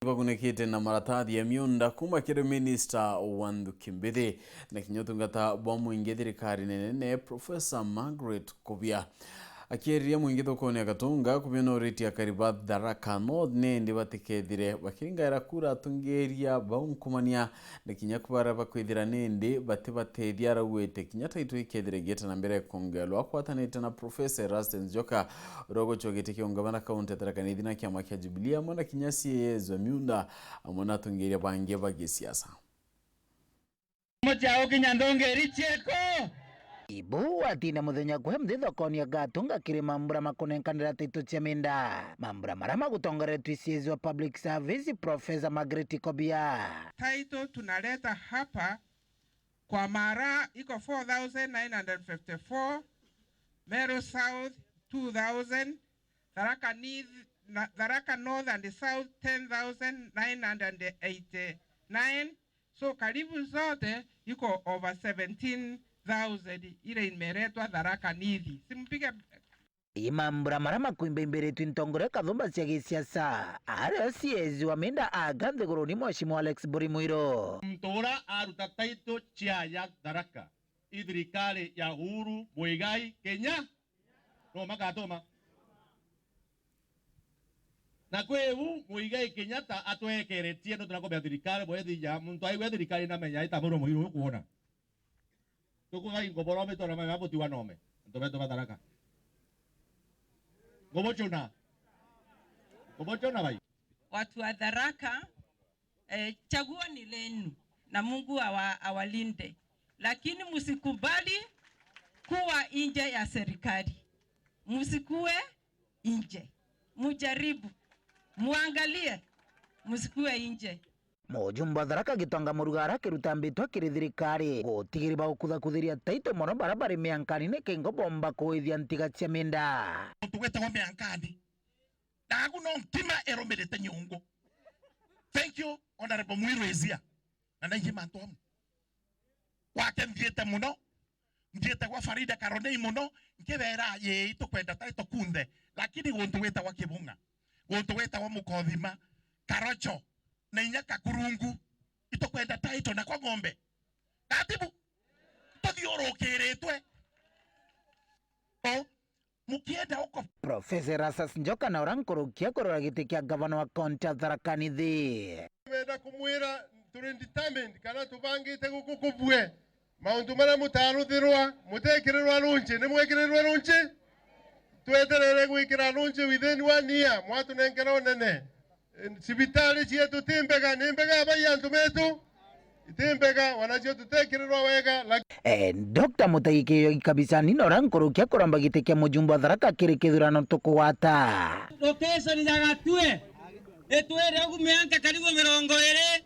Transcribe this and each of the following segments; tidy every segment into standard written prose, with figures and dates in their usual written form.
Vagunekite na maratathi ya miunda kuma kiri Minister Wandhuki Mbithi na kinyotungata bwa muingi thirikari nene Professor Margaret Kobia akieria muingi thokoni akatunga kubina uriti ya kariba Tharaka North nendi batikethire bakiringaira kura atungeria baunkumania na kinya kubara bakwithira nendi batibatethia rawete kinya taito ikethire geta na mbere kongelwa akwatanite na Professor Erastus Njoka rogo chogete kiongabana kaunti Tharaka Nithi na kiama kia Jubilee amona kinya CAS miunda amona atungeria bange bagisiasa moja okinyandonge richeko Ibu atina muthenya kwe mthi thokoni agatunga kiri mambura makunenkanira taito cia minda mambura marama gutongoretwi CAS wa Public Service Professor Margaret Kobia. Taito tunaleta hapa kwa Mara iko 4,954, Meru South 2,000, Tharaka North and South 10,989. So karibu zote iko over 17,000 ile imeretwa Tharaka Nithi. Simpige Imambura marama kuimbemberetwi ntongore kathumba cia gisiasa aria CAS wa minda aganthe guruni Mheshimiwa Alex Burimuiro mtora aruta taito cia ya Tharaka ithirikari ya Uhuru Muigai Kenya no magatoma na kwebu Muigai Kenyatta atwekeretie no tunakombea thirikari bwethi ya muntu aiwe thirikari na menya itamuro muhiru kuona tukuga ingoborome tora mambo tiwanome ntobeto Tharaka Gobochona bai. Watu wa Tharaka, chaguo ni lenu na Mungu awalinde, lakini msikubali kuwa nje ya serikali. Msikue nje, mujaribu, muangalie, msikue nje. Mujumba Tharaka gitonga murugara kirutambitwa kiri thirikari gutigiri bagukuthakutheria taito mono barabara miankani ne kengo bomba kuithia ntiga cia minda tugweta wa miankani dagu no ntima eromerete nyungu. Thank you honorable Mwirwezia na naye mantomu wake mviete muno mviete wa Farida Karonei muno nkebera ye itokwenda taito kunde lakini wontuweta wa Kibunga wontuweta wa Mukothima Karocho na inyaka kurungu itokwenda taito na kwa ng'ombe katibu tuthiorokeretwe mukienda huko. Professor Erastus Njoka na orankurukia kurora giti kia gavana wa kaunti ya Tharaka Nithi wenda kumwira turi determined kana tubangite gukukubwe maundu mara mutaruthirwa mutekirirwa runchi ni mwekirirwa runchi tweterere gwikira runchi within 1 year mwatunengera nene sibitali cietu timbega nimbega bayantu betu timbega wanacio tutekirirwa wega Dr. Mutaiki kabisa nino rankurukia kuramba giti kia mujumba Tharaka kiri kithurano tukuwata location yagatue etwere ogumianka karibu 20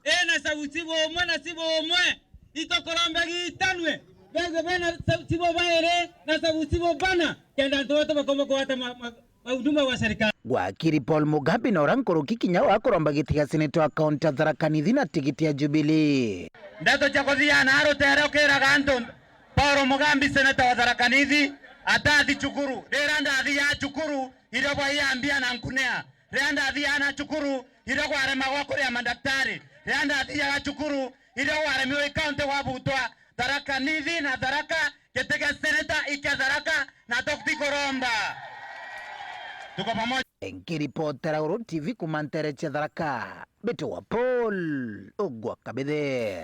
ena sabusibo omwe na sibo omwe itokoromba gitanwe bege bena sibo baere na sabusibo bana kenda ntoto bakomo kuwata huduma wa serikali Wakiri Paul Mugambi na orankuruki kinya wa kuramba giti kia seneta wa kaunti ya Tharaka Nithi na tikiti ya Jubilee ndato chakozia na arotere okera ganto Paul Mugambi seneta wa Tharaka Nithi atati chukuru deranda athi ya chukuru iro bwa yambia na nkunea renda athi ana chukuru iro kwa rema wa kuria madaktari renda athi ya chukuru iro wa remi kaunti wa butwa Tharaka Nithi na Tharaka ketega seneta ika Tharaka na Dr. Koromba tuko pamoja. Nkiripotera Uru TV kumantere cia Tharaka Beto wa Paul Ogwa Kabithe.